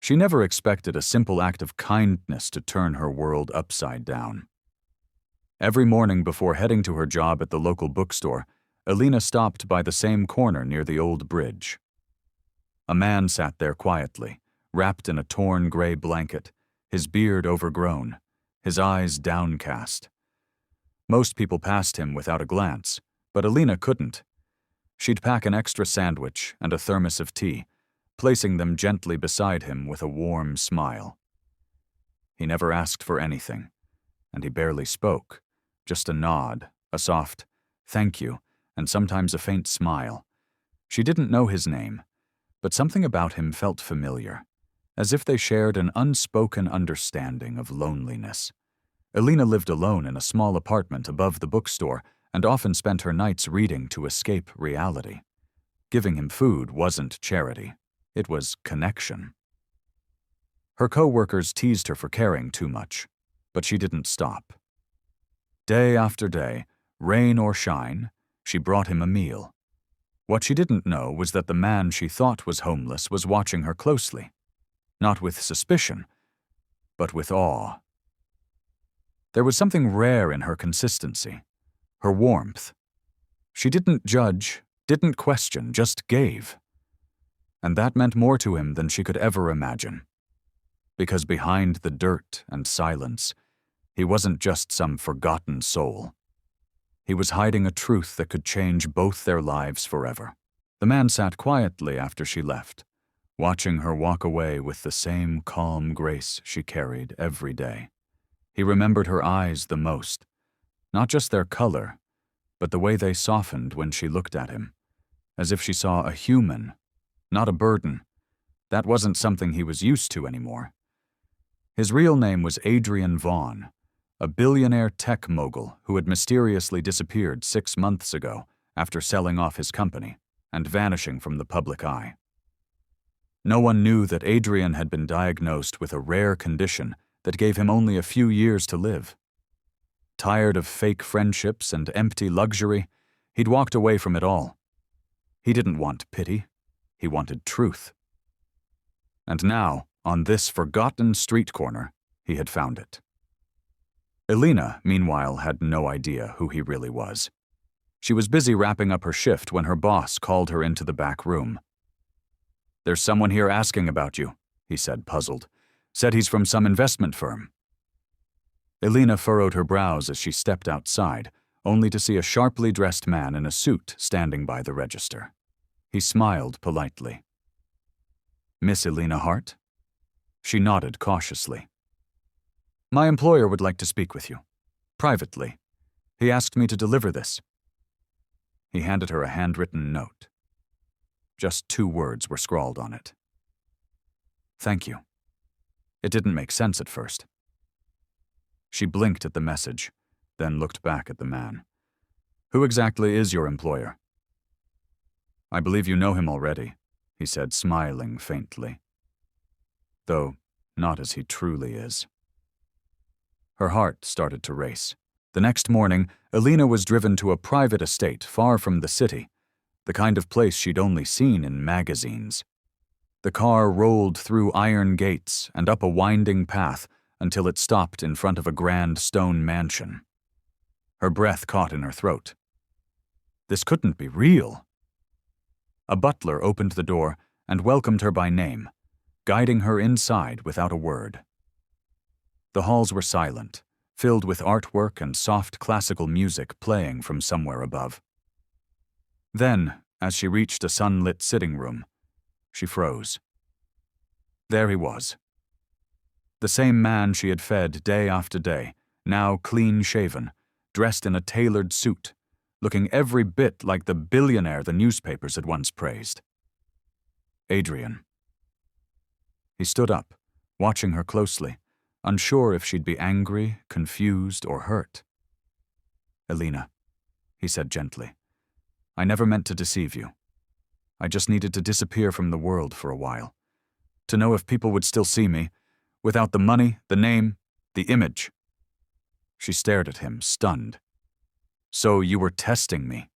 She never expected a simple act of kindness to turn her world upside down. Every morning before heading to her job at the local bookstore, Elina stopped by the same corner near the old bridge. A man sat there quietly, wrapped in a torn gray blanket, his beard overgrown, his eyes downcast. Most people passed him without a glance, but Elina couldn't. She'd pack an extra sandwich and a thermos of tea, placing them gently beside him with a warm smile. He never asked for anything, and he barely spoke, just a nod, a soft "thank you," and sometimes a faint smile. She didn't know his name, but something about him felt familiar, as if they shared an unspoken understanding of loneliness. Elina lived alone in a small apartment above the bookstore and often spent her nights reading to escape reality. Giving him food wasn't charity. It was connection. Her co-workers teased her for caring too much, but she didn't stop. Day after day, rain or shine, she brought him a meal. What she didn't know was that the man she thought was homeless was watching her closely, not with suspicion, but with awe. There was something rare in her consistency, her warmth. She didn't judge, didn't question, just gave. And that meant more to him than she could ever imagine. Because behind the dirt and silence, he wasn't just some forgotten soul. He was hiding a truth that could change both their lives forever. The man sat quietly after she left, watching her walk away with the same calm grace she carried every day. He remembered her eyes the most, not just their color, but the way they softened when she looked at him, as if she saw a human, not a burden. That wasn't something he was used to anymore. His real name was Adrian Vaughn, a billionaire tech mogul who had mysteriously disappeared 6 months ago after selling off his company and vanishing from the public eye. No one knew that Adrian had been diagnosed with a rare condition that gave him only a few years to live. Tired of fake friendships and empty luxury, he'd walked away from it all. He didn't want pity, he wanted truth. And now, on this forgotten street corner, he had found it. Elina, meanwhile, had no idea who he really was. She was busy wrapping up her shift when her boss called her into the back room. "There's someone here asking about you," he said, puzzled. "Said he's from some investment firm." Elina furrowed her brows as she stepped outside, only to see a sharply dressed man in a suit standing by the register. He smiled politely. "Miss Elina Hart?" She nodded cautiously. "My employer would like to speak with you. Privately. He asked me to deliver this." He handed her a handwritten note. Just 2 words were scrawled on it. "Thank you." It didn't make sense at first. She blinked at the message, then looked back at the man. "Who exactly is your employer?" "I believe you know him already," he said, smiling faintly. Though not as he truly is. Her heart started to race. The next morning, Elina was driven to a private estate far from the city, the kind of place she'd only seen in magazines. The car rolled through iron gates and up a winding path until it stopped in front of a grand stone mansion. Her breath caught in her throat. This couldn't be real. A butler opened the door and welcomed her by name, guiding her inside without a word. The halls were silent, filled with artwork and soft classical music playing from somewhere above. Then, as she reached a sunlit sitting room, she froze. There he was. The same man she had fed day after day, now clean-shaven, dressed in a tailored suit, looking every bit like the billionaire the newspapers had once praised. Adrian. He stood up, watching her closely, unsure if she'd be angry, confused, or hurt. "Elina," he said gently, "I never meant to deceive you. I just needed to disappear from the world for a while, to know if people would still see me, without the money, the name, the image." She stared at him, stunned. "So you were testing me?"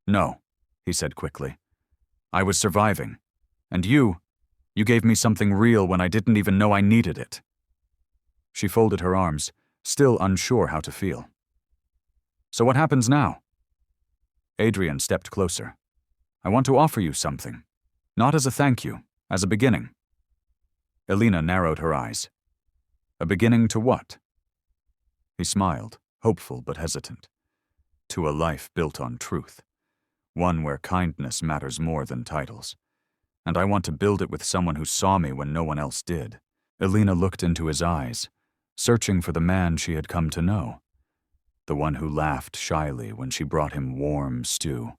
"No," he said quickly. "I was surviving. And you You gave me something real when I didn't even know I needed it." She folded her arms, still unsure how to feel. "So what happens now?" Adrian stepped closer. "I want to offer you something. Not as a thank you, as a beginning." Elina narrowed her eyes. "A beginning to what?" He smiled, hopeful but hesitant. "To a life built on truth. One where kindness matters more than titles. And I want to build it with someone who saw me when no one else did." Elina looked into his eyes, searching for the man she had come to know. The one who laughed shyly when she brought him warm stew,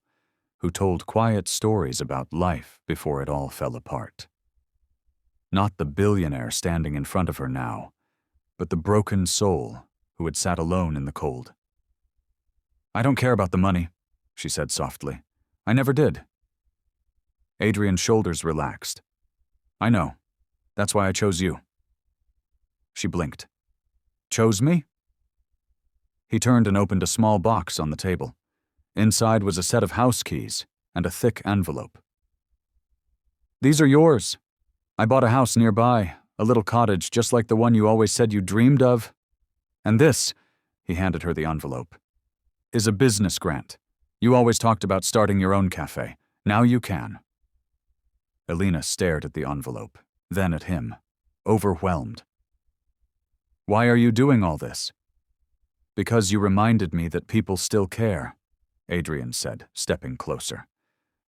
who told quiet stories about life before it all fell apart. Not the billionaire standing in front of her now, but the broken soul who had sat alone in the cold. "I don't care about the money," she said softly. "I never did." Adrian's shoulders relaxed. "I know. That's why I chose you." She blinked. "Chose me?" He turned and opened a small box on the table. Inside was a set of house keys and a thick envelope. "These are yours. I bought a house nearby, a little cottage just like the one you always said you dreamed of. And this," he handed her the envelope, "is a business grant. You always talked about starting your own cafe. Now you can." Elina stared at the envelope, then at him, overwhelmed. "Why are you doing all this?" "Because you reminded me that people still care," Adrian said, stepping closer.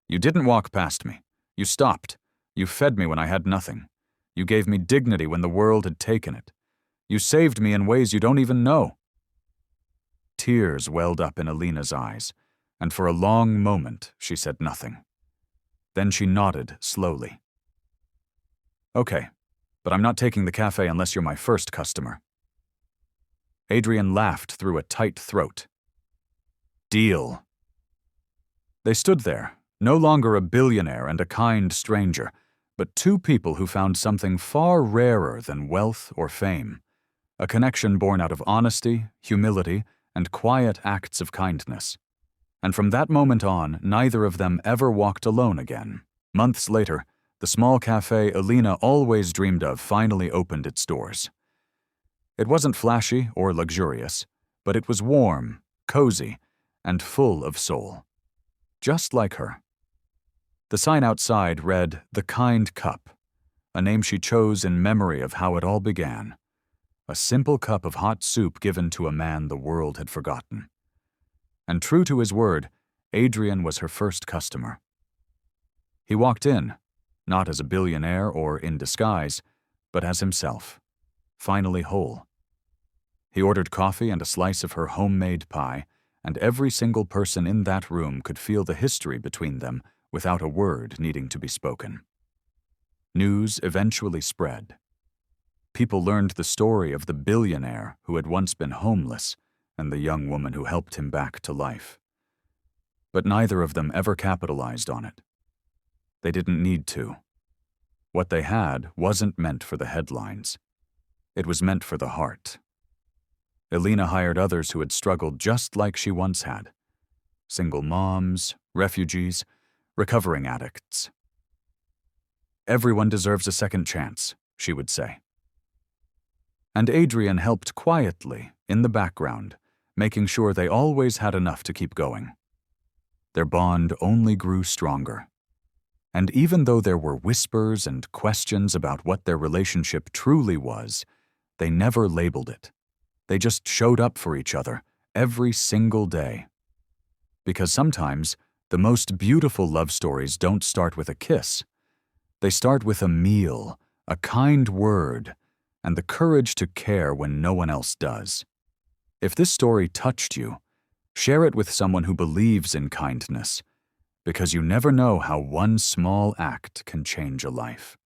"You didn't walk past me. You stopped. You fed me when I had nothing. You gave me dignity when the world had taken it. You saved me in ways you don't even know." Tears welled up in Elina's eyes, and for a long moment she said nothing. Then she nodded slowly. "Okay, but I'm not taking the cafe unless you're my first customer." Adrian laughed through a tight throat. "Deal." They stood there, no longer a billionaire and a kind stranger, but two people who found something far rarer than wealth or fame, a connection born out of honesty, humility, and quiet acts of kindness. And from that moment on, neither of them ever walked alone again. Months later, the small cafe Elina always dreamed of finally opened its doors. It wasn't flashy or luxurious, but it was warm, cozy, and full of soul. Just like her. The sign outside read, "The Kind Cup," a name she chose in memory of how it all began. A simple cup of hot soup given to a man the world had forgotten. And true to his word, Adrian was her first customer. He walked in, not as a billionaire or in disguise, but as himself, finally whole. He ordered coffee and a slice of her homemade pie, and every single person in that room could feel the history between them without a word needing to be spoken. News eventually spread. People learned the story of the billionaire who had once been homeless and the young woman who helped him back to life. But neither of them ever capitalized on it. They didn't need to. What they had wasn't meant for the headlines. It was meant for the heart. Elina hired others who had struggled just like she once had. Single moms, refugees, recovering addicts. "Everyone deserves a second chance," she would say. And Adrian helped quietly, in the background, making sure they always had enough to keep going. Their bond only grew stronger. And even though there were whispers and questions about what their relationship truly was, they never labeled it. They just showed up for each other every single day. Because sometimes, the most beautiful love stories don't start with a kiss. They start with a meal, a kind word, and the courage to care when no one else does. If this story touched you, share it with someone who believes in kindness, because you never know how one small act can change a life.